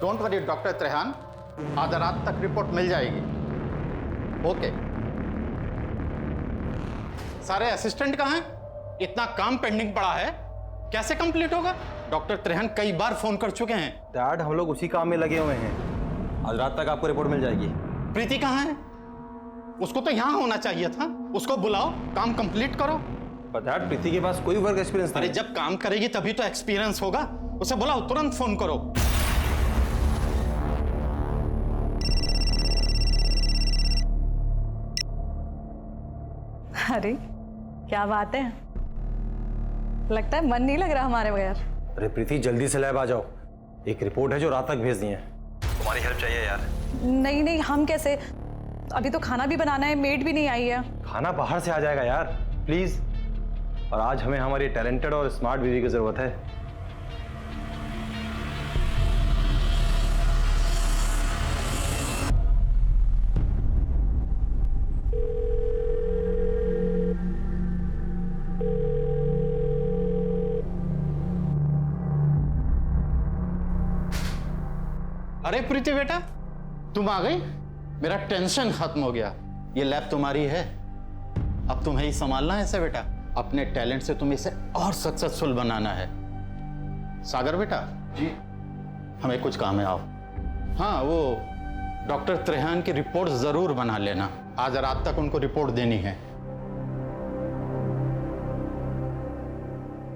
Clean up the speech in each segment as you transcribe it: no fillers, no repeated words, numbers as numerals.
Don't worry doctor Trehan, आधा रात तक रिपोर्ट मिल जाएगी। ओके। सारे असिस्टेंट कहाँ हैं? इतना काम पेंडिंग पड़ा है, कैसे कंप्लीट होगा? डॉक्टर त्रेहान कई बार फोन कर चुके हैं। डैड, हम लोग उसी काम में लगे हुए हैं। आज रात तक आपको रिपोर्ट मिल जाएगी। प्रीति कहाँ है? उसको तो यहाँ होना चाहिए था। उसको बुलाओ, काम कंप्लीट करो। पर डैड, प्रीति के पास कोई वर्क एक्सपीरियंस नहीं। अरे जब काम करेगी तभी तो एक्सपीरियंस होगा। उसे बुलाओ, तुरंत फोन करो। अरे क्या बात है, लगता है मन नहीं लग रहा हमारे बगैर। अरे प्रीति, जल्दी से लैब आ जाओ। एक रिपोर्ट है जो रात तक भेजनी है। तुम्हारी हेल्प चाहिए यार। नहीं नहीं, हम कैसे? अभी तो खाना भी बनाना है, मेड भी नहीं आई है। खाना बाहर से आ जाएगा यार, प्लीज। और आज हमें हमारी टैलेंटेड और स्मार्ट बीवी की जरूरत है। अरे प्रीति बेटा, तुम आ गई। मेरा टेंशन खत्म हो गया। ये लैब तुम्हारी है, अब तुम्हें ही संभालना है इसे बेटा। अपने टैलेंट से तुम इसे और सक्सेसफुल बनाना है। सागर बेटा जी, हमें कुछ काम है, आओ। हाँ, वो डॉक्टर त्रेहान की रिपोर्ट जरूर बना लेना। आज रात तक उनको रिपोर्ट देनी है।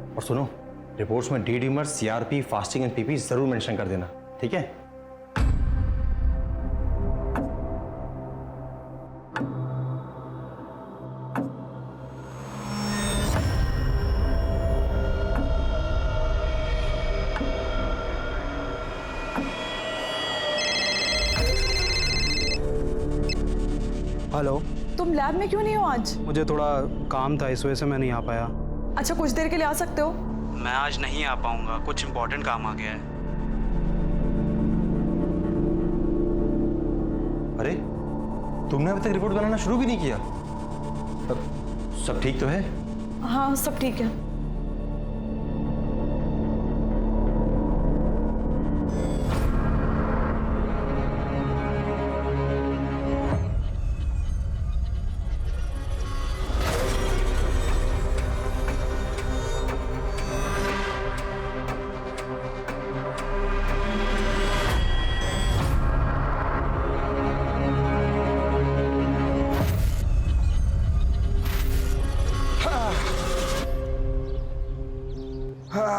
और सुनो, रिपोर्ट्स में D डीमर, CRP, fasting and PP जरूर मेंशन कर देना, ठीक है? हेलो। तुम लैब में क्यों नहीं हो आज? मुझे थोड़ा काम था, इस वजह से मैं नहीं आ पाया। अच्छा, कुछ देर के लिए आ सकते हो? मैं आज नहीं आ पाऊंगा, कुछ इम्पोर्टेंट काम आ गया है। अरे, तुमने अभी तक रिपोर्ट बनाना शुरू भी नहीं किया? सब ठीक तो है? हाँ, सब ठीक है।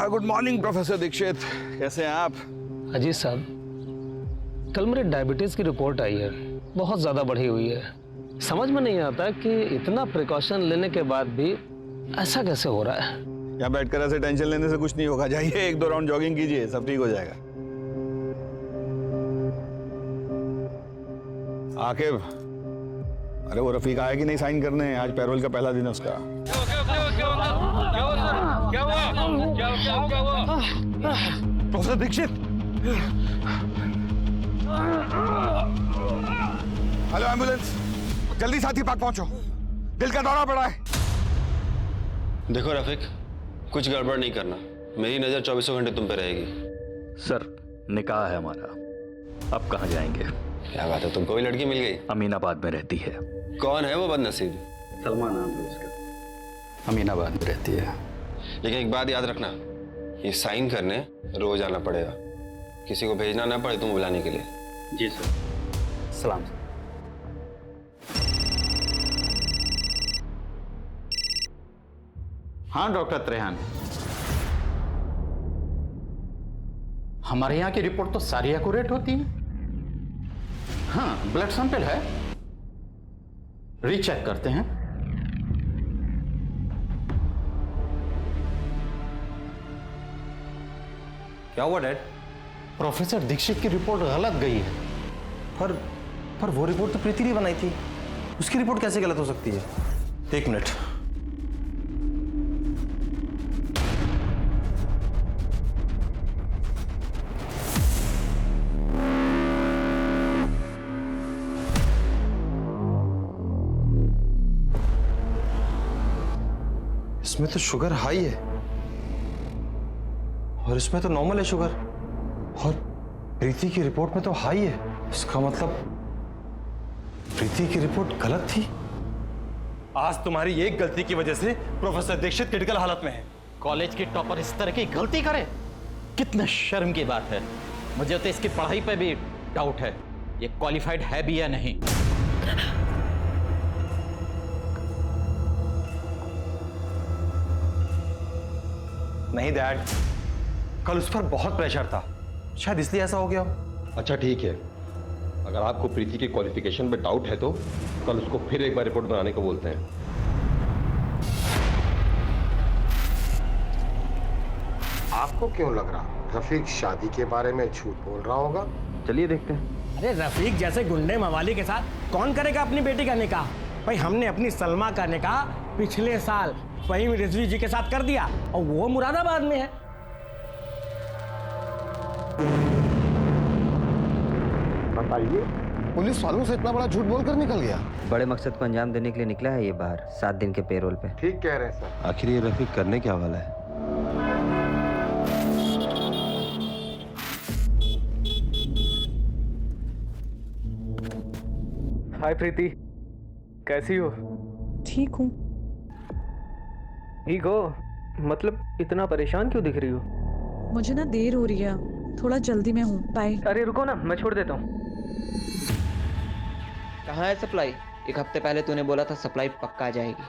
गुड मॉर्निंग प्रोफेसर दीक्षित, कैसे हैं आप? अजीत साहब, कल मेरे डायबिटीज की रिपोर्ट आई है, बहुत ज्यादा बढ़ी हुई है। समझ में नहीं आता कि इतना प्रिकॉशन लेने के बाद भी ऐसा कैसे हो रहा है। यहाँ बैठकर ऐसे टेंशन लेने से कुछ नहीं होगा। जाइए 1-2 राउंड जॉगिंग कीजिए, सब ठीक हो जाएगा। आकिब, अरे वो रफीक आया कि नहीं साइन करने? आज पैरोल का पहला दिन है उसका। प्रोफेसर दीक्षित, हेलो एम्बुलेंस, जल्दी साथी पार्क पहुंचो, दिल का दौरा पड़ा है। देखो रफीक, कुछ गड़बड़ नहीं करना, मेरी नजर 24 घंटे तुम पे रहेगी। सर, निकाह है हमारा, अब कहाँ जाएंगे? क्या बात है, तुमको भी लड़की मिल गई? अमीनाबाद में रहती है। कौन है वो बदनसीब? सलमान नाम है उसका, अमीनाबाद में रहती है। लेकिन एक बात याद रखना, ये साइन करने रोज आना पड़ेगा, किसी को भेजना ना पड़े तुम बुलाने के लिए। जी सर। सलाम सर। हाँ डॉक्टर त्रेहान, हमारे यहाँ की रिपोर्ट तो सारी एक्यूरेट होती है। हाँ, ब्लड सैंपल है, रीचेक करते हैं। क्या हुआ डैड? प्रोफेसर दीक्षित की रिपोर्ट गलत गई है। पर वो रिपोर्ट तो प्रीति ने बनाई थी, उसकी रिपोर्ट कैसे गलत हो सकती है? एक मिनट। इसमें तो शुगर हाई है और इसमें तो नॉर्मल है शुगर। प्रीति की रिपोर्ट में तो हाई है, इसका मतलब प्रीति की रिपोर्ट गलत थी। आज तुम्हारी एक गलती की वजह से प्रोफेसर दीक्षित क्रिटिकल हालत में है। कॉलेज की टॉपर इस तरह की गलती करे, कितने शर्म की बात है। मुझे तो इसकी पढ़ाई पे भी डाउट है, ये क्वालिफाइड है भी या नहीं। नहीं डैड, कल उस पर बहुत प्रेशर था, शायद इसलिए ऐसा हो गया हो। अच्छा ठीक है, अगर आपको प्रीति के क्वालिफिकेशन पे डाउट है तो कल उसको फिर एक बार रिपोर्ट बनाने को बोलते हैं। आपको क्यों लग रहा रफीक शादी के बारे में झूठ बोल रहा होगा? चलिए देखते हैं। अरे रफीक जैसे गुंडे मवाली के साथ कौन करेगा अपनी बेटी का निकाह? भाई हमने अपनी सलमा का निकाह पिछले साल फहीम रिजवी जी के साथ कर दिया और वो मुरादाबाद में है। बताइए, पुलिस वालों से इतना बड़ा झूठ बोलकर निकल गया? बड़े मकसद को अंजाम देने के लिए निकला है ये बाहर 7 दिन के पेरोल पे। ठीक कह रहे हैं सर। आखिर ये रफीक करने क्या वाला है? हाय प्रीति, कैसी हो? ठीक हूँ। ठीक हो? मतलब इतना परेशान क्यों दिख रही हो? मुझे ना देर हो रही है, थोड़ा जल्दी में हूँ। बाय। अरे रुको ना, मैं छोड़ देता हूँ। कहाँ है सप्लाई? एक हफ्ते पहले तूने बोला था सप्लाई पक्का आ जाएगी।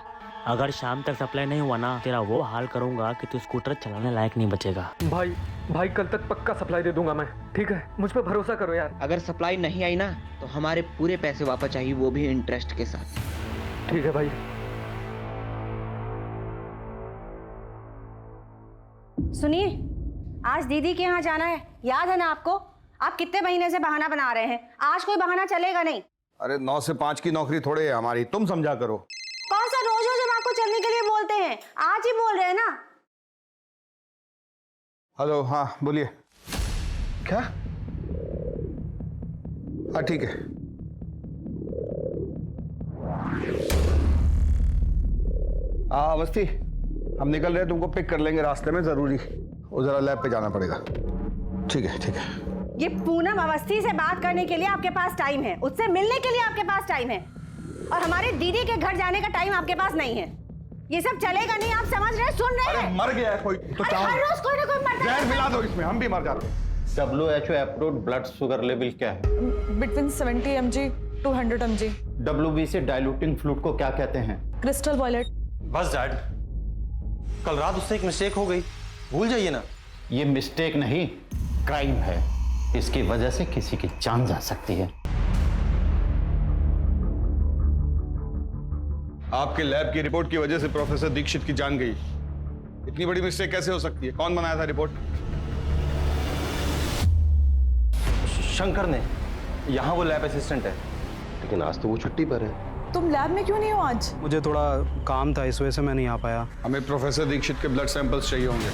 अगर शाम तक सप्लाई नहीं हुआ ना, तेरा वो हाल करूंगा कि तू स्कूटर चलाने लायक नहीं बचेगा। भाई कल तक पक्का सप्लाई दे दूंगा मैं, ठीक है? मुझ पर भरोसा करो यार। अगर सप्लाई नहीं आई ना तो हमारे पूरे पैसे वापस चाहिए, वो भी इंटरेस्ट के साथ। ठीक है भाई। सुनिए, आज दीदी के यहाँ जाना है, याद है ना आपको? आप कितने महीने से बहाना बना रहे हैं, आज कोई बहाना चलेगा नहीं। अरे 9 से 5 की नौकरी थोड़े है हमारी, तुम समझा करो। कौन सा रोज रोज हम आपको चलने के लिए बोलते हैं, आज ही बोल रहे हैं ना। हेलो, हाँ बोलिए। क्या? हाँ ठीक है। हाँ अवस्थी, हम निकल रहे हैं, तुमको पिक कर लेंगे रास्ते में, जरूरी वो जरा लैब पे जाना पड़ेगा। ठीक है ठीक है। ये पूनम अवस्थी से बात करने के लिए आपके पास टाइम है, उससे मिलने के लिए आपके पास टाइम है, और हमारे दीदी के घर जाने का टाइम आपके पास नहीं है। ये सब चलेगा नहीं, आप समझ रहे, सुन रहे हैं? अरे मर गया है कोई तो हर रोज कोई ना कोई मरता जहर है। मिला दो इसमें, हम भी मर जाते हैं। WHO approved blood sugar level क्या है? Between 70 mg to 100 mg। WBC diluting fluid को क्या कहते हैं? Crystal violet. बस डैड, कल रात उससे एक मिस्टेक हो गई, भूल जाइए ना। ये मिस्टेक नहीं, क्राइम है। इसकी वजह से किसी की जान जा सकती है। आपके लैब की रिपोर्ट की वजह से प्रोफेसर दीक्षित की जान गई। इतनी बड़ी मिस्टेक कैसे हो सकती है? कौन बनाया था रिपोर्ट? शंकर ने, यहाँ वो लैब असिस्टेंट है। लेकिन आज तो वो छुट्टी पर है। तुम लैब में क्यों नहीं हो आज? मुझे थोड़ा काम था, इस वजह से मैं नहीं आ पाया। हमें प्रोफेसर दीक्षित के ब्लड सैंपल्स चाहिए होंगे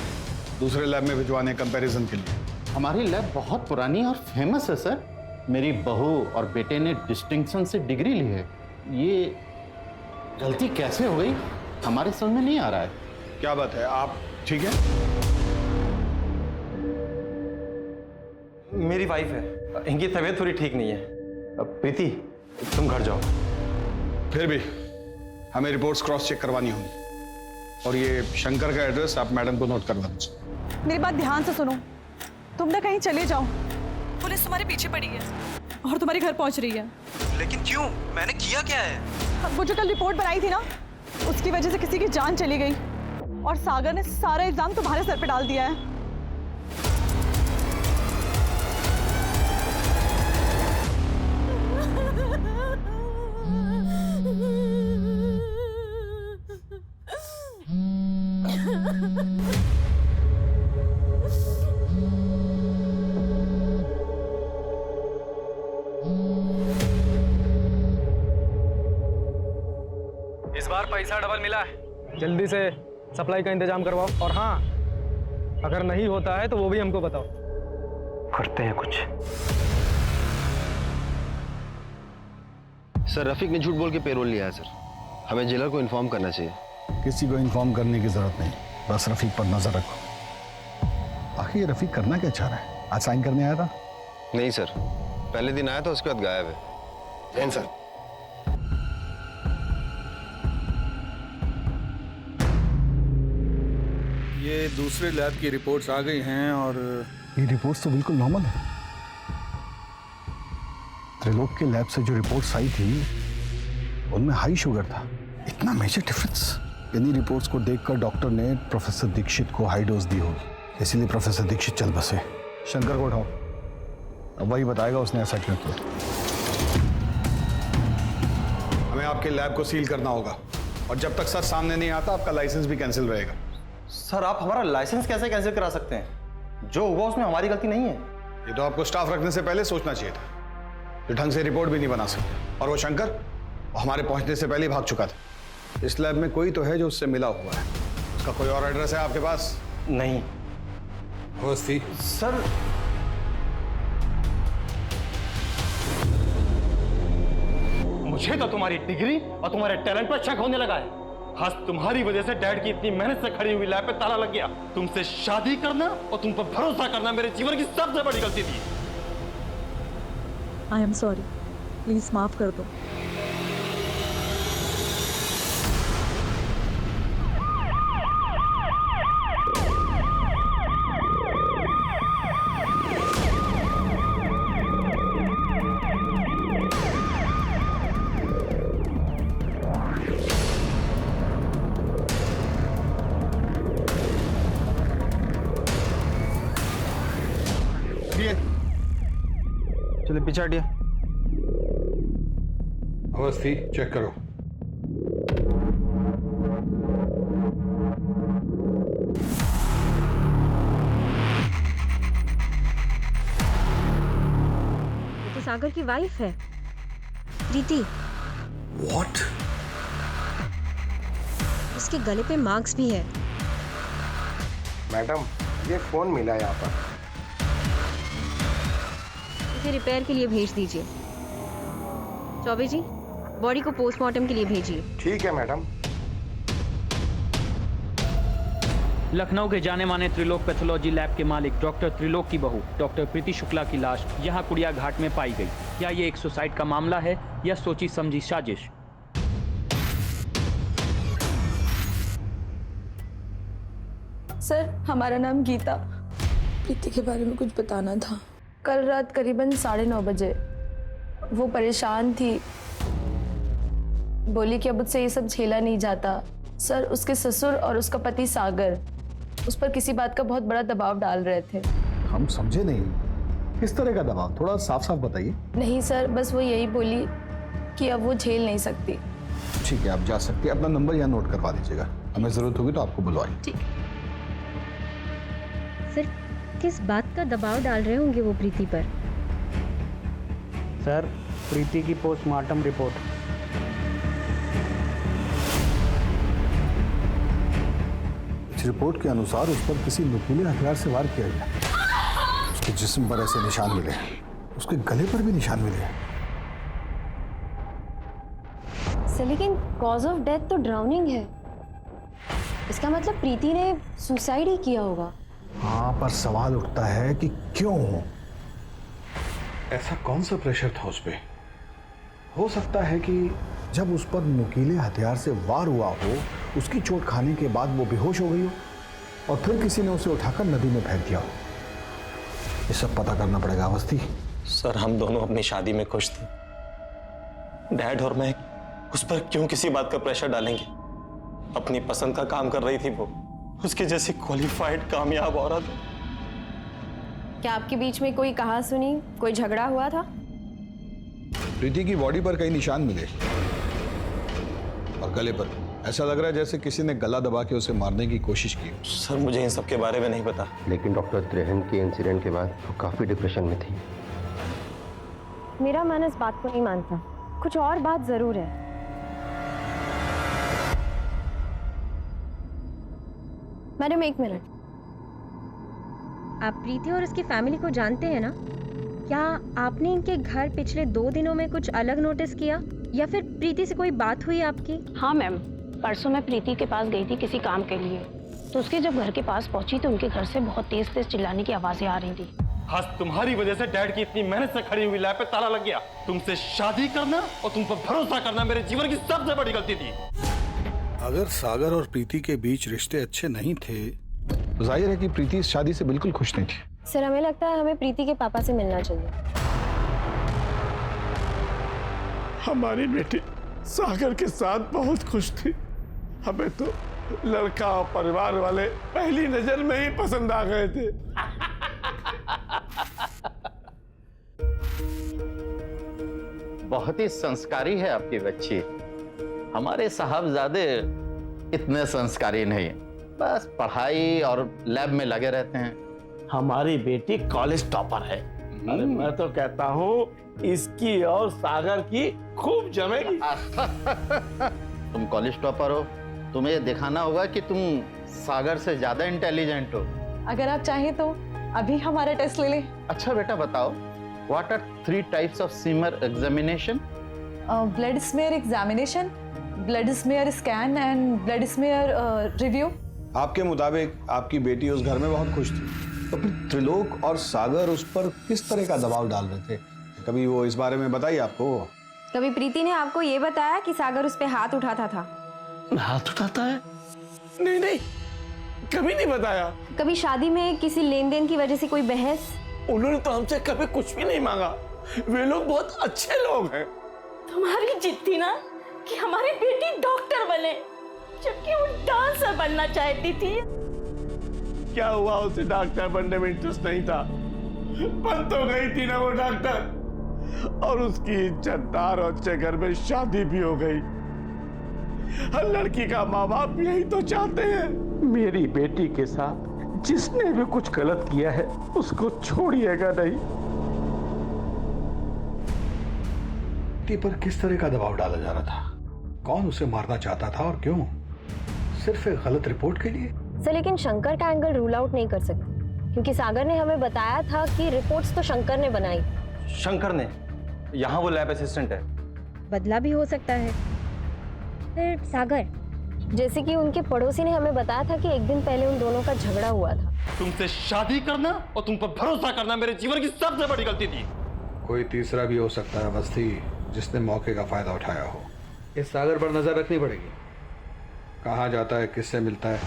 दूसरे लैब में भिजवाने कंपैरिजन के लिए। हमारी लैब बहुत पुरानी और फेमस है सर। मेरी बहू और बेटे ने डिस्टिंक्शन से डिग्री ली है। ये गलती कैसे हो गई हमारे समझ में नहीं आ रहा है। क्या बात है, आप ठीक है? मेरी वाइफ है, इनकी तबीयत थोड़ी ठीक नहीं है। अब प्रीति, तुम घर जाओ। फिर भी हमें रिपोर्ट्स क्रॉस चेक करवानी होंगी, और ये शंकर का एड्रेस आप मैडम को नोट करवा दीजिए। मेरी बात ध्यान से सुनो, तुम ना कहीं चले जाओ, पुलिस तुम्हारे पीछे पड़ी है और तुम्हारे घर पहुंच रही है। लेकिन क्यों? मैंने किया क्या है? वो जो कल रिपोर्ट बनाई थी ना, उसकी वजह से किसी की जान चली गई, और सागर ने सारा इल्जाम तुम्हारे सर पे डाल दिया है। इस बार पैसा डबल मिला है, जल्दी से सप्लाई का इंतजाम करवाओ। और हाँ, अगर नहीं होता है तो वो भी हमको बताओ, करते हैं कुछ। सर रफीक ने झूठ बोल के पेरोल लिया है सर, हमें जेलर को इन्फॉर्म करना चाहिए। किसी को इन्फॉर्म करने की जरूरत नहीं, बस रफीक पर नजर रखो। आखिर ये रफीक करना क्या चाह रहा है? आज साइन करने आया था, नहीं सर, पहले दिन आया था, उसके बाद गायब है। जैन सर, ये दूसरे लैब की रिपोर्ट्स आ गई हैं और ये रिपोर्ट्स तो बिल्कुल नॉर्मल है। त्रिलोक के लैब से जो रिपोर्ट्स आई थी उनमें हाई शुगर था। इतना मेजर डिफरेंस? इन्हीं रिपोर्ट्स को देखकर डॉक्टर ने प्रोफेसर दीक्षित को हाई डोज दी होगी, इसीलिए प्रोफेसर दीक्षित चल बसे। शंकर को उठाओ, अब वही बताएगा उसने ऐसा क्यों किया। हमें आपके लैब को सील करना होगा और जब तक सर सामने नहीं आता आपका लाइसेंस भी कैंसिल रहेगा। सर आप हमारा लाइसेंस कैसे कैंसिल करा सकते हैं? जो हुआ उसमें हमारी गलती नहीं है। ये तो आपको स्टाफ रखने से पहले सोचना चाहिए था। जो ढंग से रिपोर्ट भी नहीं बना सकते। और वो शंकर, वो हमारे पहुंचने से पहले ही भाग चुका था। इस लैब में कोई तो है जो उससे मिला हुआ है। उसका कोई और एड्रेस है आपके पास? नहीं। अवस्थी सर मुझे तो तुम्हारी डिग्री और तुम्हारे टैलेंट पर शक होने लगा है। आज तुम्हारी वजह से डैड की इतनी मेहनत से खड़ी हुई लैब पे ताला लग गया। तुमसे शादी करना और तुम पर भरोसा करना मेरे जीवन की सबसे बड़ी गलती थी। आई एम सॉरी, प्लीज माफ कर दो। चलिए पीछे हटिए। अवस्थी चेक करो। ये तो सागर की वाइफ है, प्रीति। What? उसके गले पे मार्क्स भी है। मैडम, ये फोन मिला यहाँ पर। इसे रिपेयर के लिए भेज दीजिए। चौबे जी, बॉडी को पोस्टमार्टम के लिए भेजिए। ठीक है मैडम। लखनऊ के जाने माने त्रिलोक पैथोलॉजी लैब के मालिक डॉक्टर त्रिलोक की बहू डॉक्टर प्रीति शुक्ला की लाश यहां कुड़िया घाट में पाई गई। क्या ये एक सुसाइड का मामला है या सोची समझी साजिश? सर, हमारा नाम गीता। प्रीति के बारे में कुछ बताना था। कल रात करीबन 9:30 बजे वो परेशान थी, बोली कि अब मुझसे ये सब झेला नहीं जाता। सर, उसके ससुर और उसका पति सागर उस पर किसी बात का बहुत बड़ा दबाव डाल रहे थे। हम समझे नहीं, किस तरह का दबाव? थोड़ा साफ साफ बताइए। नहीं सर, बस वो यही बोली कि अब वो झेल नहीं सकती। ठीक है, आप जा सकती हैं। अपना नंबर यहाँ नोट करवा दीजिएगा, हमें जरूरत होगी तो आपको बुलवाएंगे। ठीक। सर, किस बात का दबाव डाल रहे होंगे वो प्रीति पर? सर, प्रीति की पोस्टमार्टम रिपोर्ट। इस रिपोर्ट के अनुसार उस पर किसी नुकीले हथियार से वार किया गया। उसके जिस्म पर ऐसे निशान मिले, उसके गले पर भी निशान मिले। सर, लेकिन कॉज ऑफ डेथ तो ड्राउनिंग है। इसका मतलब प्रीति ने सुसाइड ही किया होगा। हाँ, पर सवाल उठता है कि क्यों? ऐसा कौन सा प्रेशर था उस पे? हो सकता है कि जब उस पर नुकीले हथियार से वार हुआ हो, उसकी चोट खाने के बाद वो बेहोश हो गई हो और फिर किसी ने उसे उठाकर नदी में फेंक दिया हो। ये सब पता करना पड़ेगा अवस्थी। सर, हम दोनों अपनी शादी में खुश थे। डैड और मैं उस पर क्यों किसी बात का प्रेशर डालेंगे? अपनी पसंद का काम कर रही थी वो, उसकी जैसी क्वालिफाइड कामयाब औरत। क्या आपके बीच में कोई कहा सुनी, कोई झगड़ा हुआ था? प्रीति की बॉडी पर कई निशान मिले और गले पर। ऐसा लग रहा है जैसे किसी ने गला दबा के उसे मारने की कोशिश की। सर, मुझे इन सब के बारे में नहीं पता। लेकिन डॉक्टर त्रिहन के इंसिडेंट के बाद वो काफी डिप्रेशन में थी। मेरा मन इस बात को नहीं मानता। कुछ और बात जरूर है। Madam, 1 minute. आप प्रीति और उसकी फैमिली को जानते हैं ना? क्या आपने इनके घर पिछले 2 दिनों में कुछ अलग नोटिस किया या फिर प्रीति से कोई बात हुई आपकी? हाँ मैम, परसों मैं प्रीति के पास गई थी किसी काम के लिए, तो उसके जब घर के पास पहुंची तो उनके घर से बहुत तेज तेज चिल्लाने की आवाजें आ रही थी। आज तुम्हारी वजह से डैड की इतनी मेहनत से खड़ी हुई लैब पे ताला लग गया। तुमसे शादी करना और तुम पर भरोसा करना मेरे जीवन की सबसे बड़ी गलती थी। अगर सागर और प्रीति के बीच रिश्ते अच्छे नहीं थे तो जाहिर है कि प्रीति इस शादी से बिल्कुल खुश नहीं थी। सर हमें लगता है हमें प्रीति के पापा से मिलना चाहिए। हमारी बेटी सागर के साथ बहुत खुश थी। हमें तो लड़का और परिवार वाले पहली नजर में ही पसंद आ गए थे। बहुत ही संस्कारी है आपकी बच्ची। हमारे साहबजादे इतने संस्कारी नहीं, बस पढ़ाई और लैब में लगे रहते हैं। हमारी बेटी कॉलेज टॉपर है। अरे मैं तो कहता हूँ इसकी और सागर की खूब जमेगी। तुम कॉलेज टॉपर हो, तुम्हें ये दिखाना होगा कि तुम सागर से ज्यादा इंटेलिजेंट हो। अगर आप चाहें तो अभी हमारा टेस्ट ले लें। अच्छा बेटा बताओ, what are 3 types of smear examination? Blood smear examination, blood smear scan and blood smear review. आपके मुताबिक आपकी बेटी उस घर में बहुत खुश थी, तो फिर त्रिलोक और सागर उस पर किस तरह का दबाव डाल रहे थे? कभी वो इस बारे में बताइए आपको? कभी प्रीति ने आपको ये बताया कि सागर उस पे हाथ उठाता था? हाथ उठाता है? नहीं नहीं, कभी नहीं बताया। कभी शादी में किसी लेन देन की वजह से कोई बहस? उन्होंने तो हमसे कभी कुछ भी नहीं मांगा। वे लोग बहुत अच्छे लोग हैं। तुम्हारी जिद थी ना कि हमारी बेटी डॉक्टर बने, जबकि वो डांसर बनना चाहती थी। क्या हुआ, उसे डॉक्टर बनने में इंटरेस्ट नहीं था? बन तो गई थी ना वो डॉक्टर, और उसकी इज्जतदार और अच्छे घर में शादी भी हो गई। हर लड़की का माँ बाप यही तो चाहते हैं। मेरी बेटी के साथ जिसने भी कुछ गलत किया है उसको छोड़िएगा नहीं। बेटी पर किस तरह का दबाव डाला जा रहा था? कौन उसे मारना चाहता था और क्यों? सिर्फ एक गलत रिपोर्ट के लिए? सर लेकिन शंकर का एंगल रूल आउट नहीं कर सकते, क्योंकि सागर ने हमें बताया था कि रिपोर्ट्स तो शंकर ने बनाई। शंकर ने? यहाँ वो लैब असिस्टेंट है। बदला भी हो सकता है। फिर सागर, जैसे कि उनके पड़ोसी ने हमें बताया था कि एक दिन पहले उन दोनों का झगड़ा हुआ था। तुमसे शादी करना और तुम पर भरोसा करना मेरे जीवन की सबसे बड़ी गलती थी। कोई तीसरा भी हो सकता है अवस्थी, जिसने मौके का फायदा उठाया हो। इस सागर पर नजर रखनी पड़ेगी। कहाँ जाता है, किससे मिलता है,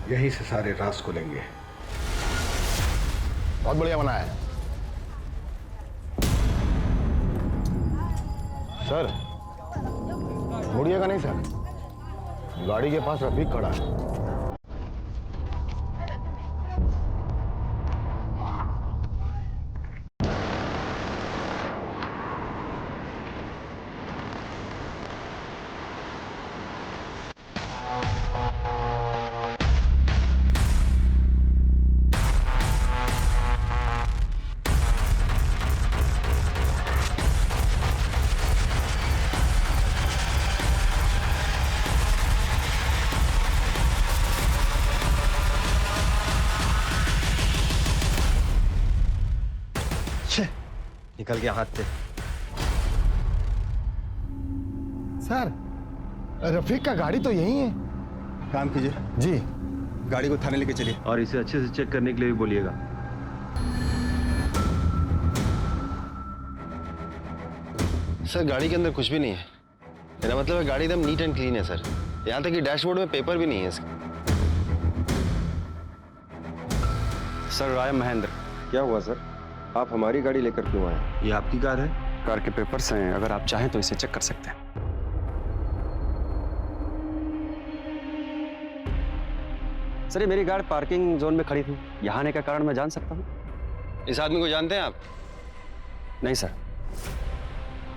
यहीं से सारे राज खुलेंगे। बहुत बढ़िया बना है सर। मुड़िएगा नहीं सर, गाड़ी के पास रफीक खड़ा है। निकल गया हाथ से। सर, रफीक का गाड़ी तो यही है। काम कीजिए जी, गाड़ी को थाने लेके चलिए और इसे अच्छे से चेक करने के लिए भी बोलिएगा। सर गाड़ी के अंदर कुछ भी नहीं है। मेरा मतलब है गाड़ी एकदम नीट एंड क्लीन है सर। यहाँ तक कि डैशबोर्ड में पेपर भी नहीं है इसका। Sir I am Mahendra. क्या हुआ सर, आप हमारी गाड़ी लेकर क्यों आए? ये आपकी कार है? कार के पेपर्स हैं, अगर आप चाहें तो इसे चेक कर सकते हैं। सर ये मेरी गाड़ी पार्किंग जोन में खड़ी थी, यहाँ आने का कारण मैं जान सकता हूँ? इस आदमी को जानते हैं आप? नहीं सर,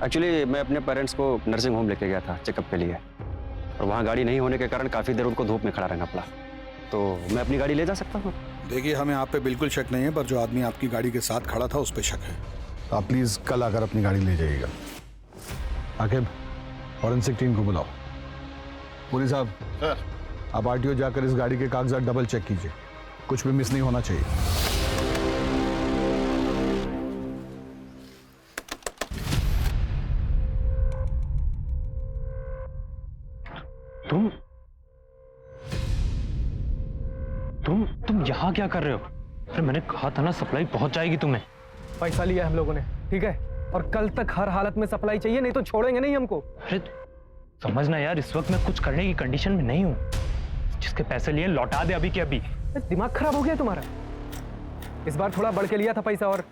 एक्चुअली मैं अपने पेरेंट्स को नर्सिंग होम लेके गया था चेकअप के लिए, और वहाँ गाड़ी नहीं होने के कारण काफ़ी देर उनको धूप में खड़ा रहना पड़ा, तो मैं अपनी गाड़ी ले जा सकता हूँ? देखिए, हमें आप पे बिल्कुल शक नहीं है, पर जो आदमी आपकी गाड़ी के साथ खड़ा था उस पे शक है। तो आप प्लीज कल आकर अपनी गाड़ी ले जाइएगा। आकिब, फॉरेंसिक टीम को बुलाओ। पुलिस साहब, सर, आप आरटीओ जाकर इस गाड़ी के कागजात डबल चेक कीजिए, कुछ भी मिस नहीं होना चाहिए। तुम यहाँ क्या कर रहे हो? अरे मैंने कहा था ना सप्लाई पहुंच जाएगी तुम्हें। पैसा लिया हम लोगों ने, ठीक है, और कल तक हर हालत में सप्लाई चाहिए, नहीं तो छोड़ेंगे नहीं हमको। अरे समझना यार, इस वक्त मैं कुछ करने की कंडीशन में नहीं हूँ। जिसके पैसे लिए लौटा दे अभी के अभी। दिमाग खराब हो गया तुम्हारा। इस बार थोड़ा बढ़ के लिया था पैसा और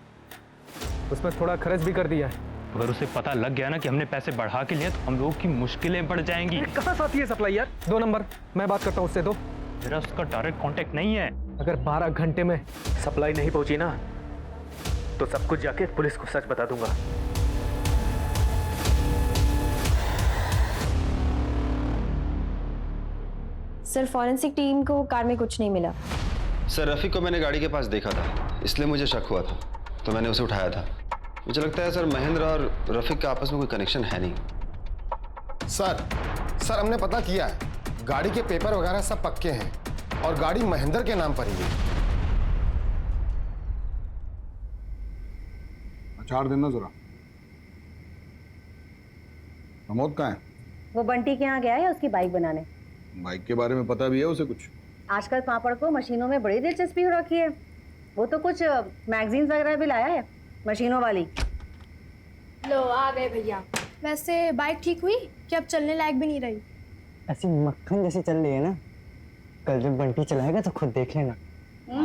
उसमें थोड़ा खर्च भी कर दिया है। अगर उसे पता लग गया ना कि हमने पैसे बढ़ा के लिए तो हम लोगों की मुश्किलें बढ़ जाएंगी। कहाँ से आती है सप्लाई यार? 2 नंबर, मैं बात करता हूँ उससे। दो, मेरा उसका डायरेक्ट कांटेक्ट नहीं है। अगर 12 घंटे में सप्लाई नहीं पहुंची ना तो सब कुछ जाके पुलिस को सच बता दूंगा। सर फॉरेंसिक टीम को कार में कुछ नहीं मिला। सर रफीक को मैंने गाड़ी के पास देखा था, इसलिए मुझे शक हुआ था, तो मैंने उसे उठाया था। मुझे लगता है सर महेंद्र और रफीक का आपस में कोई कनेक्शन है नहीं। सर हमने पता किया है, गाड़ी के पेपर वगैरह सब पक्के हैं और गाड़ी महेंद्र के नाम पर ही है। अचार देना जरा। प्रमोद कहाँ है? वो बंटी के यहाँ गया है उसकी बाइक बनाने। बाइक के बारे में पता भी है उसे कुछ? आजकल पापड़ को मशीनों में बड़ी दिलचस्पी हो रखी है। वो तो कुछ मैगजीन्स वगैरह भी लाया है मशीनों वाली। लो आ गए भैया। वैसे बाइक ठीक हुई कि अब चलने लायक भी नहीं रही? ऐसी मक्खन जैसी चल रही है ना, कल जब बंटी चलाएगा तो खुद देख लेना।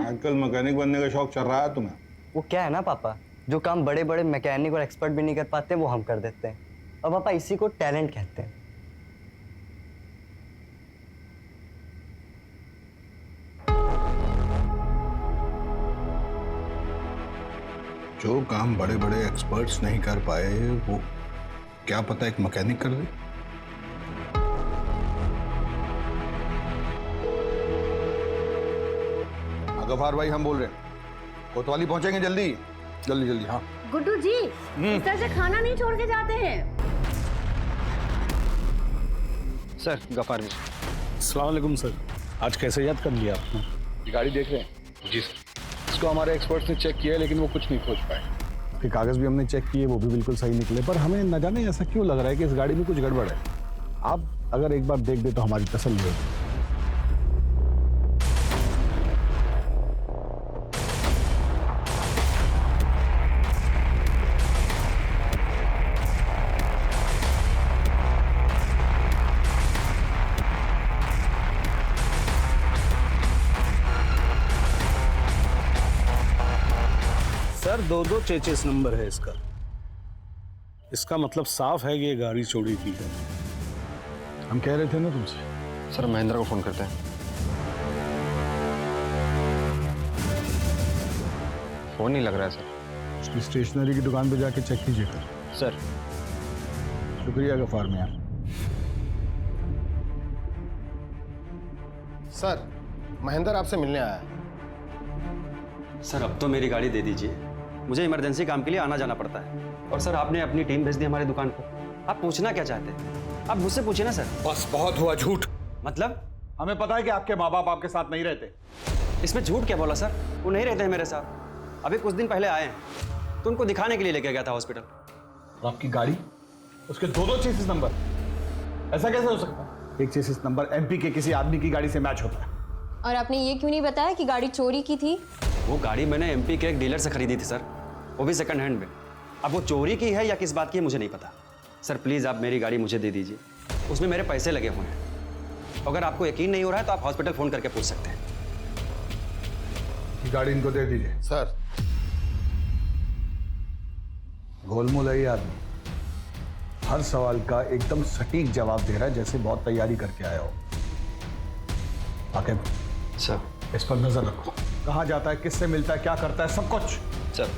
आजकल मैकेनिक बनने का शौक चल रहा है तुम्हें? वो क्या है ना पापा, जो काम बड़े बड़े मैकेनिक और एक्सपर्ट भी नहीं कर पाते वो हम कर देते हैं। और पापा इसी को टैलेंट कहते हैं। जो काम बड़े बड़े एक्सपर्ट्स नहीं कर पाए वो क्या पता एक मैकेनिक कर दे। गफार भाई हम बोल रहे हैं, कोतवाली पहुंचेंगे जल्दी जल्दी जल्दी। हाँ गुड्डू जी, इस तरह से खाना नहीं छोड़ के जाते हैं। सर गफार जी। अस्सलाम वालेकुम सर, आज कैसे याद कर लिया आपने? ये गाड़ी देख रहे हैं? जी सर। इसको हमारे एक्सपर्ट्स ने चेक किया है लेकिन वो कुछ नहीं खोज पाए। इसके कागज भी हमने चेक किए, वो भी बिल्कुल सही निकले, पर हमें न जाने ऐसा क्यों लग रहा है कि इस गाड़ी में कुछ गड़बड़ है। आप अगर एक बार देख दे तो हमारी तसल्ली होगी। सर 2-2 चेचिस नंबर है इसका। इसका मतलब साफ है कि ये गाड़ी चोरी की है। हम कह रहे थे ना तुमसे। सर महेंद्र को फोन करते हैं। फोन नहीं लग रहा है सर। उसकी स्टेशनरी की दुकान पे जाके चेक कीजिएगा। सर शुक्रिया गफार मियां। सर महेंद्र आपसे मिलने आया है। सर अब तो मेरी गाड़ी दे दीजिए, मुझे इमरजेंसी काम के लिए आना जाना पड़ता है। और सर आपने अपनी टीम भेज दी हमारी दुकान पर। आप पूछना क्या चाहते हैं? आप मुझसे पूछिए ना सर। बस बहुत हुआ झूठ। मतलब? हमें पता है कि आपके माँ बाप आपके साथ नहीं रहते। इसमें झूठ क्या बोला सर? वो नहीं रहते हैं मेरे साथ। अभी कुछ दिन पहले आए हैं तो उनको दिखाने के लिए लेके गया था हॉस्पिटल। और आपकी गाड़ी, उसके 2-2 चेसिस नंबर, ऐसा कैसे हो सकता है? एक चेसिस नंबर एमपी के किसी आदमी की गाड़ी से मैच होता है। और आपने ये क्यों नहीं बताया कि गाड़ी चोरी की थी? वो गाड़ी मैंने एमपी के एक डीलर से खरीदी थी सर, वो भी सेकंड हैंड में। अब वो चोरी की है या किस बात की है मुझे नहीं पता। सर प्लीज़ आप मेरी गाड़ी मुझे दे दीजिए, उसमें मेरे पैसे लगे हुए हैं। अगर आपको यकीन नहीं हो रहा है तो आप हॉस्पिटल फ़ोन करके पूछ सकते हैं। ये गाड़ी इनको दे दीजिए। सर गोलमोल है ये आदमी, हर सवाल का एकदम सटीक जवाब दे रहा है जैसे बहुत तैयारी करके आया हो। आकिब सर इस पर नजर रखो, कहाँ जाता है, किससे मिलता है, क्या करता है, सब कुछ। सर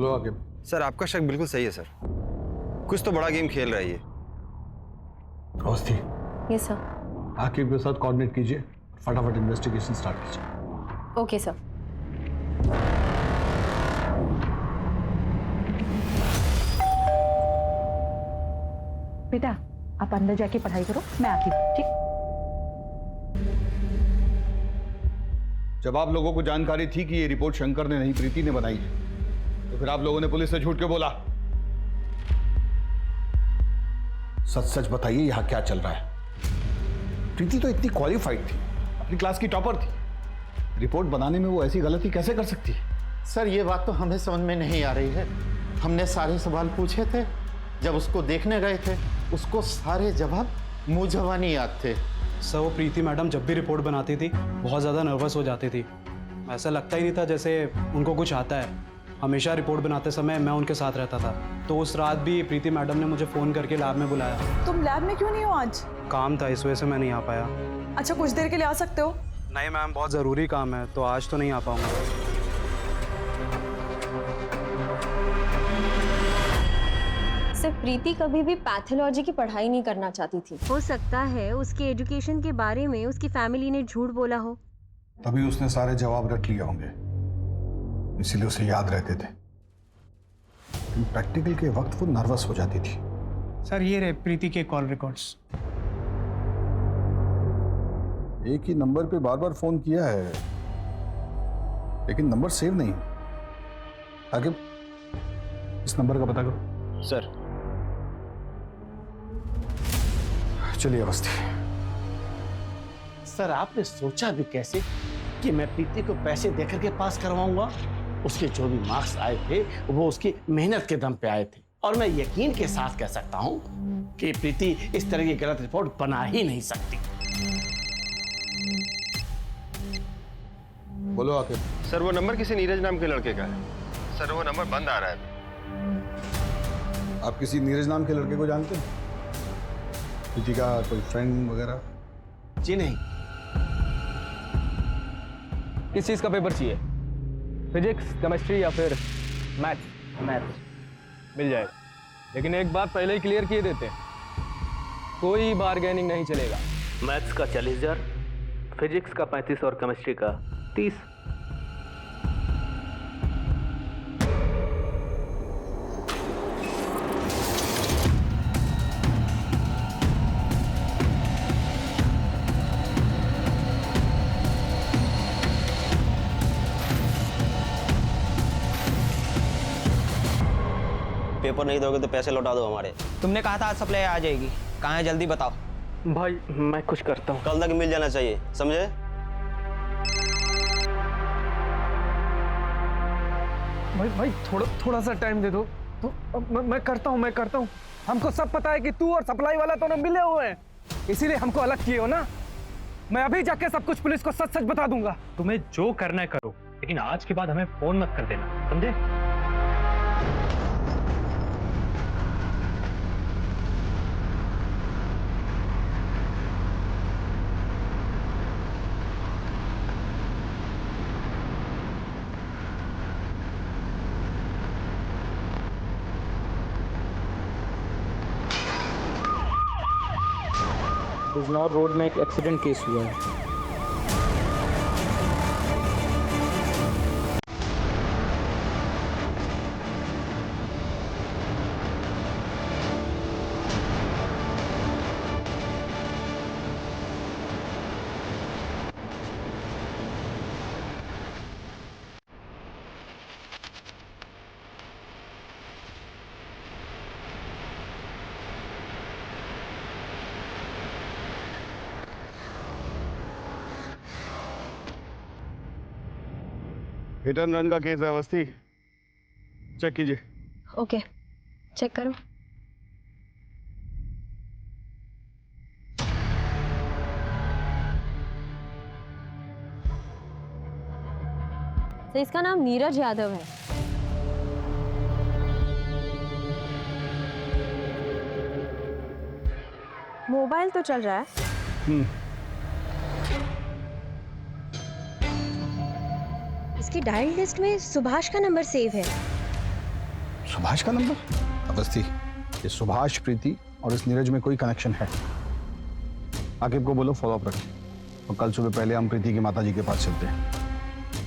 बोलो आगे। सर आपका शक बिल्कुल सही है सर, कुछ तो बड़ा गेम खेल रहा है ये। Awasthi, yes sir. आकिब के साथ कोऑर्डिनेट कीजिए, फटाफट इन्वेस्टिगेशन स्टार्ट कीजिए। Okay sir. बेटा आप अंदर जाके पढ़ाई करो, मैं आती हूँ। ठीक। जब आप लोगों को जानकारी थी कि ये रिपोर्ट शंकर ने नहीं प्रीति ने बनाई है, तो फिर आप लोगों ने पुलिस से झूठ क्यों बोला? सच सच बताइए यहाँ क्या चल रहा है? प्रीति तो इतनी क्वालिफाइड थी, अपनी क्लास की टॉपर थी, रिपोर्ट बनाने में वो ऐसी गलती कैसे कर सकती है? सर ये बात तो हमें समझ में नहीं आ रही है। हमने सारे सवाल पूछे थे, जब उसको देखने गए थे उसको सारे जवाब मुंह जबानी याद थे। सर वो प्रीति मैडम जब भी रिपोर्ट बनाती थी बहुत ज़्यादा नर्वस हो जाती थी, ऐसा लगता ही नहीं था जैसे उनको कुछ आता है। हमेशा रिपोर्ट बनाते समय मैं उनके साथ रहता था, तो उस रात भी प्रीति मैडम ने मुझे फ़ोन करके लैब में बुलाया। तुम लैब में क्यों नहीं हो आज? काम था इस वजह से मैं नहीं आ पाया। अच्छा कुछ देर के लिए आ सकते हो? नहीं मैम, बहुत ज़रूरी काम है, तो आज तो नहीं आ पाऊँगा। सिर्फ प्रीति कभी भी पैथोलॉजी की पढ़ाई नहीं करना चाहती थी। हो सकता है उसके एजुकेशन के बारे में उसकी फैमिली ने झूठ बोला हो, तभी उसने सारे जवाब रट लिए होंगे, इसीलिए उसे याद रहते थे। प्रैक्टिकल के वक्त वो नर्वस हो जाती थी। सर ये रहे प्रीति के कॉल रिकॉर्ड्स। एक ही नंबर पे बार बार फोन किया है, लेकिन नंबर सेव नहीं। आगे इस नंबर का पता करो। सर चलिए अवस्थी। सर आपने सोचा भी कैसे कि मैं प्रीति को पैसे देकर के पास करवाऊंगा? उसके जो भी मार्क्स आए थे वो उसकी मेहनत के दम पे आए थे, और मैं यकीन के साथ कह सकता हूं कि प्रीति इस तरह की गलत रिपोर्ट बना ही नहीं सकती। बोलो आके। सर वो नंबर किसी नीरज नाम के लड़के का है। सर वो नंबर बंद आ रहा है। आप किसी नीरज नाम के लड़के को जानते हैं? प्रीति का कोई फ्रेंड वगैरह? जी नहीं। किस चीज़ का पेपर चाहिए? फिजिक्स, केमिस्ट्री या फिर मैथ्स? मैथ्स मिल जाएगा, लेकिन एक बात पहले ही क्लियर किए देते हैं, कोई बार्गेनिंग नहीं चलेगा। मैथ्स का 40,000, फिजिक्स का 35 और केमिस्ट्री का 30। पेपर नहीं दोगे तो पैसे लौटा दो हमारे। तुमने कहा था आज सप्लाई आ जाएगी, कहाँ है जल्दी बताओ। भाई मैं कुछ करता हूँ। कल तक मिल जाना चाहिए, समझे? भाई थोड़ा सा टाइम दे दो तो मैं करता हूँ। हमको सब पता है कि तू और सप्लाई वाला तो ना मिले हुए हैं, इसीलिए हमको अलग किए हो ना। मैं अभी जाके सब कुछ पुलिस को सच सच बता दूंगा। तुम्हें जो करना है करो, लेकिन आज के बाद हमें फोन मत कर देना, समझे? बिजनौर रोड में एक एक्सीडेंट केस हुआ है। हिट एंड रन का केस है अवस्थी, चेक कीजिए। ओके चेक करो। तो इसका नाम नीरज यादव है। मोबाइल तो चल रहा है। इसकी डायल लिस्ट में सुभाष का नंबर सेव है। सुभाष का नंबर? अवस्थी, ये सुभाष, प्रीति और इस नीरज में कोई कनेक्शन है? आकिब को बोलो फॉलोअप रखें, और कल सुबह पहले हम प्रीति की माताजी के पास चलते हैं,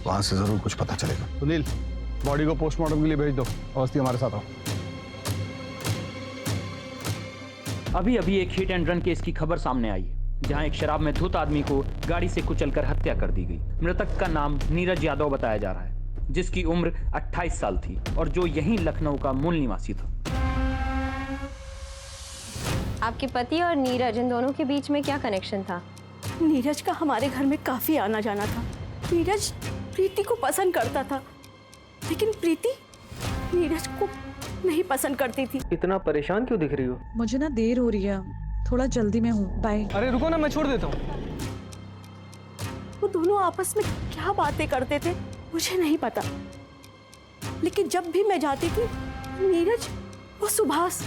वहां से जरूर कुछ पता चलेगा। सुनील, बॉडी को पोस्टमार्टम के लिए भेज दो। अवस्थी हमारे साथ आओ। अभी अभी एक हिट एंड रन केस की खबर सामने आई है, जहां एक शराब में धुत आदमी को गाड़ी से कुचलकर हत्या कर दी गई। मृतक का नाम नीरज यादव बताया जा रहा है, जिसकी उम्र 28 साल थी और जो यहीं लखनऊ का मूल निवासी था। आपके पति और नीरज, इन दोनों के बीच में क्या कनेक्शन था? नीरज का हमारे घर में काफी आना जाना था। नीरज प्रीति को पसंद करता था, लेकिन प्रीति नीरज को नहीं पसंद करती थी। इतना परेशान क्यों दिख रही हो? मुझे ना देर हो रही है, थोड़ा जल्दी में हूँ, बाय। अरे रुको ना, मैं छोड़ देता हूँ। वो दोनों आपस में क्या बातें करते थे मुझे नहीं पता, लेकिन जब भी मैं जाती थी नीरज और सुभाष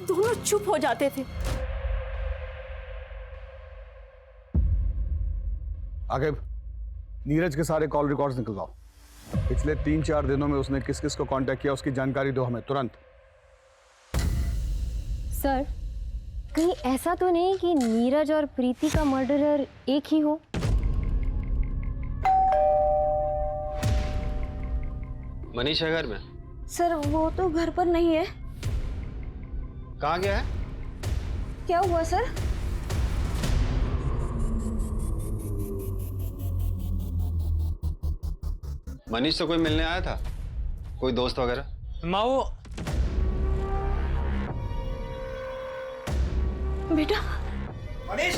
दोनों चुप हो जाते थे। आगे नीरज के सारे कॉल रिकॉर्ड्स निकलवाओ। पिछले 3-4 दिनों में उसने किस किस को कांटेक्ट किया, उसकी जानकारी दो हमें तुरंत। सर, कहीं ऐसा तो नहीं कि नीरज और प्रीति का मर्डरर एक ही हो? मनीष है घर में? सर वो तो घर पर नहीं है। कहाँ गया है? क्या हुआ सर? मनीष तो कोई मिलने आया था, कोई दोस्त वगैरह? माओ, बेटा मनीष,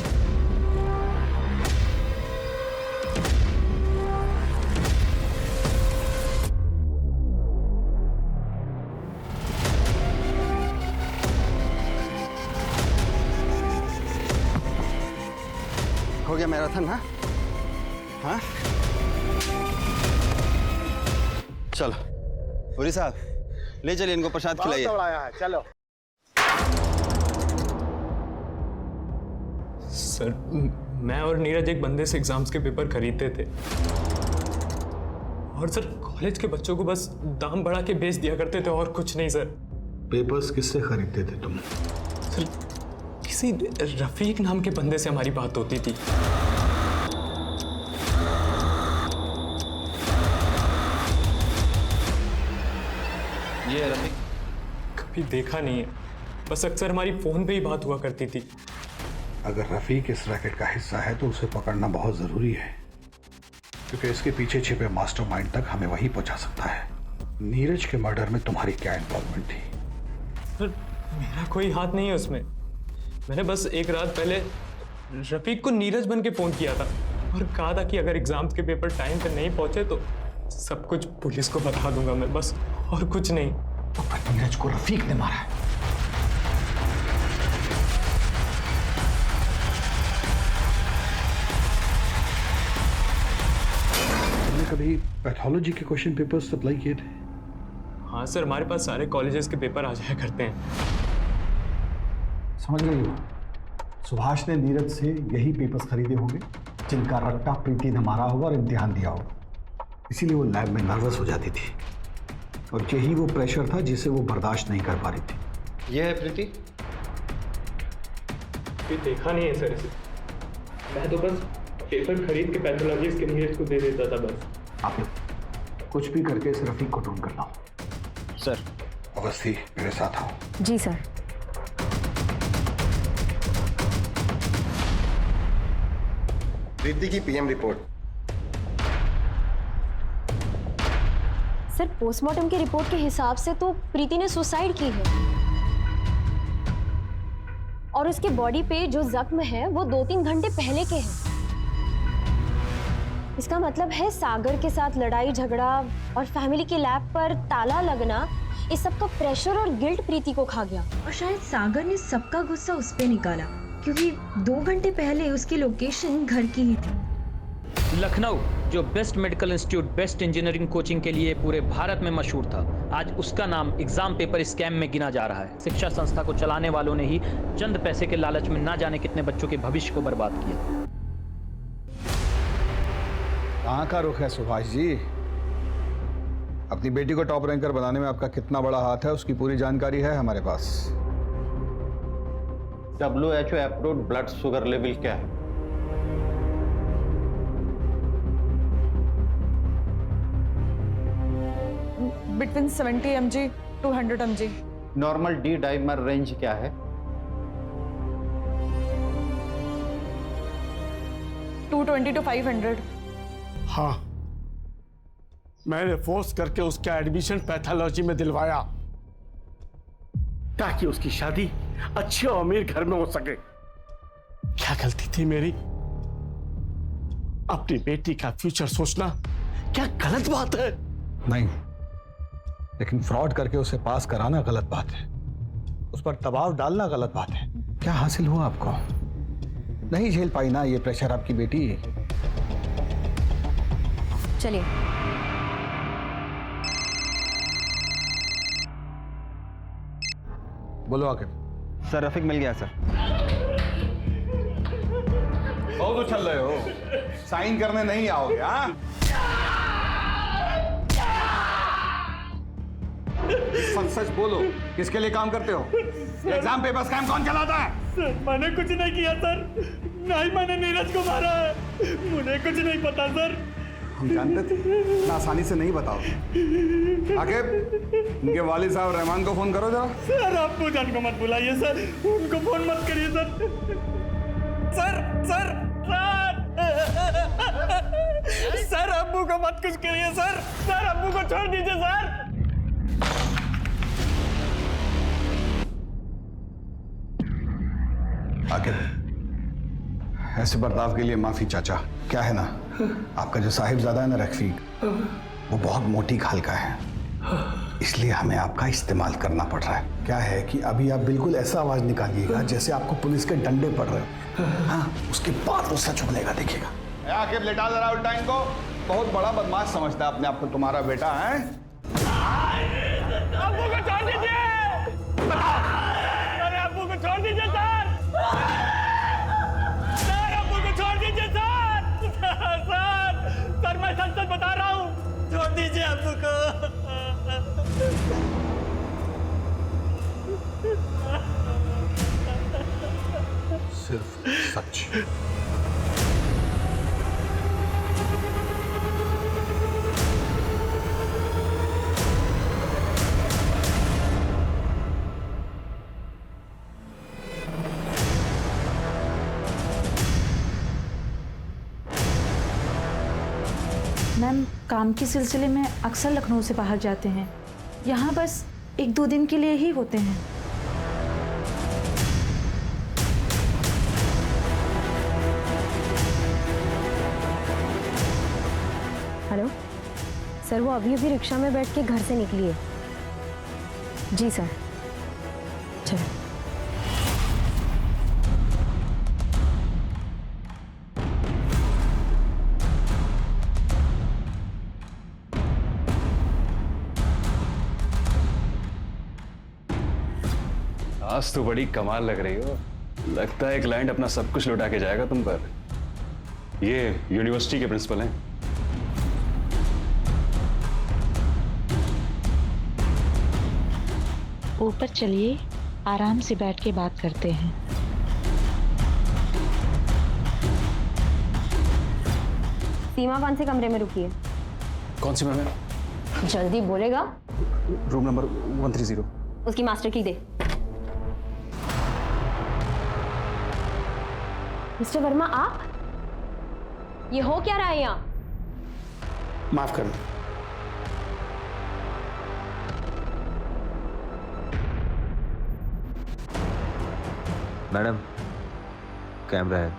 हो गया मैराथन? हाँ हाँ, चलो पुरी साहब ले चलिए इनको, प्रसाद खिलाइए। चलो। सर, मैं और नीरज एक बंदे से एग्जाम्स के पेपर खरीदते थे, और सर कॉलेज के बच्चों को बस दाम बढ़ा के बेच दिया करते थे और कुछ नहीं सर। पेपर्स किससे खरीदते थे तुम? सर किसी रफीक नाम के बंदे से हमारी बात होती थी। ये है रफीक? कभी देखा नहीं है, बस अक्सर हमारी फोन पे ही बात हुआ करती थी। अगर रफीक इस रैकेट का हिस्सा है तो उसे पकड़ना बहुत जरूरी है, क्योंकि इसके पीछे छिपे मास्टरमाइंड तक हमें वही पहुंचा सकता है। नीरज के मर्डर में तुम्हारी क्या इन्वॉल्वमेंट थी? सर मेरा कोई हाथ नहीं है उसमें। मैंने बस एक रात पहले रफीक को नीरज बन के फोन किया था और कहा था कि अगर एग्जाम्स के पेपर टाइम पे नहीं पहुंचे तो सब कुछ पुलिस को बता दूंगा मैं, बस और कुछ नहीं। तो नीरज को रफीक ने मारा है? तुमने कभी पैथोलॉजी के क्वेश्चन पेपर सप्लाई किए थे? हाँ सर, हमारे पास सारे कॉलेजेस के पेपर आ जाया करते हैं। समझ गई हो? सुभाष ने नीरज से यही पेपर्स खरीदे होंगे जिनका रट्टा प्रीति ने मारा होगा और इम्तिहान दिया होगा, इसीलिए वो लैब में नर्वस हो जाती थी, और यही वो प्रेशर था जिसे वो बर्दाश्त नहीं कर पा रही थी। ये है प्रीति? ये देखा नहीं है सर इसे, मैं तो बस पेपर खरीद के पैथोलॉजिस्ट के नीरज को दे देता था बस। आप कुछ भी करके इस रफीक को ढूंढ कर लाओ। सर। अवस्थी मेरे साथ आओ। जी सर। प्रीति की पीएम रिपोर्ट। सर, पोस्टमार्टम की रिपोर्ट के हिसाब से तो प्रीति ने सुसाइड की है, और उसके बॉडी पे जो जख्म है वो 2-3 घंटे पहले के हैं। इसका मतलब है सागर के साथ लड़ाई झगड़ा और फैमिली के लैब पर ताला लगना, इस सब का प्रेशर और गिल्ट प्रीति को खा गया। और शायद सागर ने सबका गुस्सा उस पे निकाला, क्योंकि 2 घंटे पहले उसकी लोकेशन घर की ही थी। लखनऊ, जो best medical institute, best engineering coaching के लिए पूरे भारत में मशहूर था, आज उसका नाम एग्जाम पेपर स्कैम में गिना जा रहा है। शिक्षा संस्था को चलाने वालों ने ही चंद पैसे के लालच में ना जाने कितने बच्चों के भविष्य को बर्बाद किया। कहाँ का रुख है सुभाष जी? अपनी बेटी को टॉप रैंकर बनाने में आपका कितना बड़ा हाथ है उसकी पूरी जानकारी है हमारे पास। WHO approved blood sugar level क्या है? Between 70 mg to 100 mg। Normal D dimer range क्या है? 220 to 500। हाँ, मैंने फोर्स करके उसका एडमिशन पैथोलॉजी में दिलवाया ताकि उसकी शादी अच्छे और अमीर घर में हो सके। क्या गलती थी मेरी? अपनी बेटी का फ्यूचर सोचना क्या गलत बात है? नहीं, लेकिन फ्रॉड करके उसे पास कराना गलत बात है, उस पर दबाव डालना गलत बात है। क्या हासिल हुआ आपको? नहीं झेल पाई ना ये प्रेशर आपकी बेटी? चलिए। बोलो आके। सर रफीक मिल गया सर। बहुत उछल रहे हो, साइन करने नहीं आओगे? हाँ, सच सच बोलो, किसके लिए काम करते हो? एग्जाम पेपर स्कैम कौन चलाता है? सर, मैंने कुछ नहीं किया सर, नहीं मैंने नीरज को मारा है, मुझे कुछ नहीं पता सर। हम जानते थे, इतना आसानी से नहीं बताओ। आगे उनके वालिद साहब रहमान को फोन करो जरा। सर अब्बू जान को मत बुलाइए सर, उनको फोन मत करिए sir. Sir sir sir sir अब्बू को मत कुछ करिए सर, सर अब्बू को छोड़ दीजिए सर। आगे ऐसे बर्ताव के लिए माफी चाचा। क्या है ना, आपका जो साहिबजादा है ना रफीक, वो बहुत मोटी खाल का है, इसलिए हमें आपका इस्तेमाल करना पड़ रहा है। क्या है कि अभी आप बिल्कुल ऐसा आवाज निकालिएगा जैसे आपको पुलिस के डंडे पड़ रहे हो। हाँ, उसके बाद वो सच बोलेगा, देखिएगा। आखिर लेटा जरा उल्टा इनको, बहुत बड़ा बदमाश समझता है अपने आप को तुम्हारा बेटा है। अब्बू को छोड़ दीजिए, अरे अब्बू को छोड़ दीजिए सर, सर अब्बू को छोड़ दीजिए सर, सर मैं सच सच बता रहा हूँ, छोड़ दीजिए अब्बू को। सिर्फ सच। मैम, काम के सिलसिले में अक्सर लखनऊ से बाहर जाते हैं, यहाँ बस 1-2 दिन के लिए ही होते हैं। हेलो सर, वो अभी अभी रिक्शा में बैठ के घर से निकली है। जी सर, चलो। आज तो बड़ी कमाल लग रही हो, लगता है क्लाइंट अपना सब कुछ लुटा के जाएगा तुम पर। ये यूनिवर्सिटी के प्रिंसिपल हैं। ऊपर चलिए, आराम से बैठ के बात करते हैं। सीमा कौन से कमरे में रुकी है? कौन सी मैम? जल्दी बोलेगा। Room number 130। उसकी मास्टर की दे। मिस्टर वर्मा, आप ये हो क्या रहा है यहाँ? माफ करना। मैडम, कैमरा है।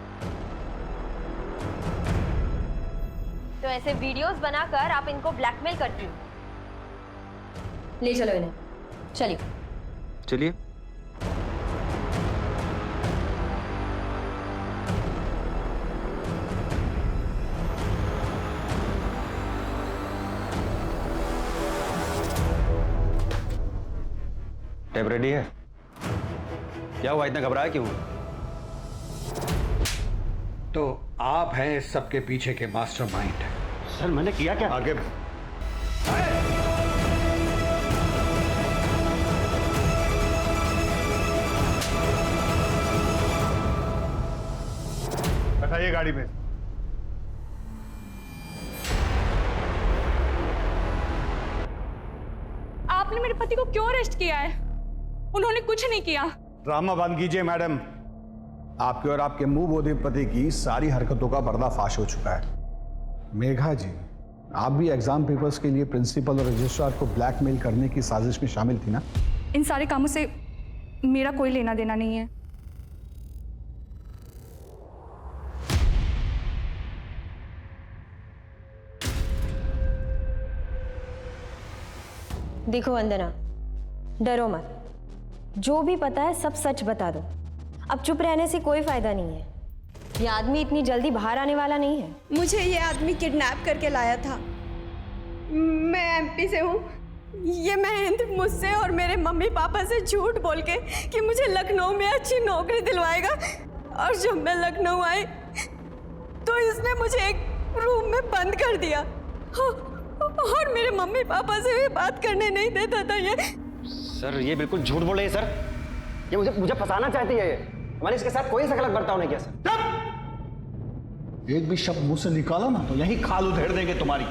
तो ऐसे वीडियोस बनाकर आप इनको ब्लैकमेल करती हो? ले चलो इन्हें, चलिए। चलिए। टेप रेडी है? क्या हुआ, इतना घबराया क्यों? तो आप हैं इस सबके पीछे के मास्टरमाइंड। सर मैंने किया क्या? आगे बैठाइए गाड़ी में। आपने मेरे पति को क्यों अरेस्ट किया है? उन्होंने कुछ नहीं किया। ड्रामा बंद कीजिए मैडम। आपके और आपके मुंह बोधे पति की सारी हरकतों का पर्दाफाश हो चुका है। मेघा जी, आप भी एग्जाम पेपर्स के लिए प्रिंसिपल और रजिस्ट्रार को ब्लैकमेल करने की साजिश में शामिल थी ना? इन सारे कामों से मेरा कोई लेना देना नहीं है। देखो वंदना, डरो मत, जो भी पता है सब सच बता दो। अब चुप रहने से कोई फायदा नहीं है। ये आदमी इतनी जल्दी बाहर आने वाला नहीं है। मुझे ये आदमी किडनैप करके लाया था। मैं एमपी से हूँ। ये महेंद्र मुझसे और मेरे मम्मी पापा से झूठ बोल के कि मुझे लखनऊ में अच्छी नौकरी दिलवाएगा, और जब मैं लखनऊ आई तो इसने मुझे एक रूम में बंद कर दिया और मेरे मम्मी पापा से भी बात करने नहीं देता था। ये सर, ये बिल्कुल झूठ बोल रही है सर। ये मुझे फंसाना चाहती है। हमारे इसके साथ कोई गलत बर्ताव नहीं किया सर। एक भी शब्द मुंह से निकाला ना तो यही खाल उधेड़ देंगे तुम्हारी।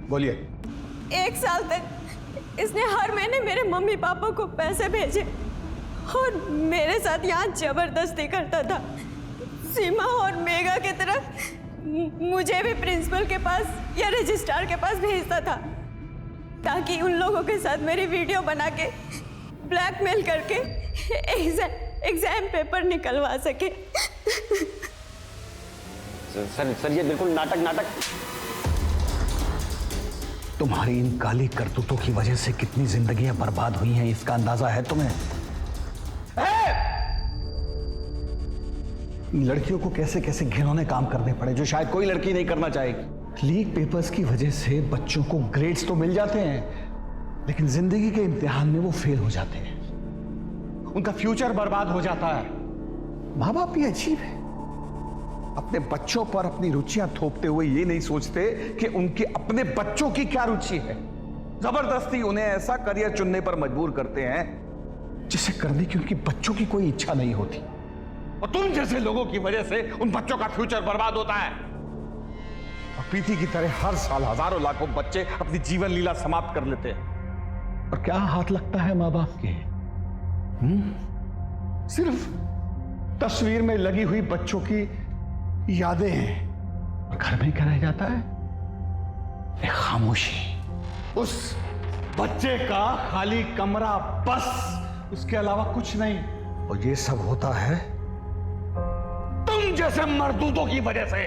बोलिए। 1 साल तक इसने हर महीने मेरे मम्मी पापा को पैसे भेजे और मेरे साथ यहाँ जबरदस्ती करता था। सीमा और मेघा की तरह मुझे भी प्रिंसिपल के पास या रजिस्ट्रार के पास भेजता था, ताकि उन लोगों के साथ मेरी वीडियो बना के ब्लैकमेल करके एग्जाम पेपर निकलवा सके। सर ये बिल्कुल नाटक। तुम्हारी इन काली करतूतों की वजह से कितनी जिंदगियां बर्बाद हुई हैं, इसका अंदाजा है तुम्हें? लड़कियों को कैसे कैसे घिनौने काम करने पड़े जो शायद कोई लड़की नहीं करना चाहेगी। लीक पेपर्स की वजह से बच्चों को ग्रेड्स तो मिल जाते हैं, लेकिन जिंदगी के इम्तिहान में वो फेल हो जाते हैं, उनका फ्यूचर बर्बाद हो जाता है। माँ बाप भी अजीब है, अपने बच्चों पर अपनी रुचियां थोपते हुए ये नहीं सोचते कि उनके अपने बच्चों की क्या रुचि है। जबरदस्ती उन्हें ऐसा करियर चुनने पर मजबूर करते हैं जिसे करने की उनकी बच्चों की कोई इच्छा नहीं होती, और तुम जैसे लोगों की वजह से उन बच्चों का फ्यूचर बर्बाद होता है। और प्रीति की तरह हर साल हजारों लाखों बच्चे अपनी जीवन लीला समाप्त कर लेते हैं। और क्या हाथ लगता है माँ बाप के? सिर्फ तस्वीर में लगी हुई बच्चों की यादें हैं, और घर में क्या रह जाता है? एक खामोशी, उस बच्चे का खाली कमरा, बस, उसके अलावा कुछ नहीं। और ये सब होता है तुम जैसे मर्दूदों की वजह से।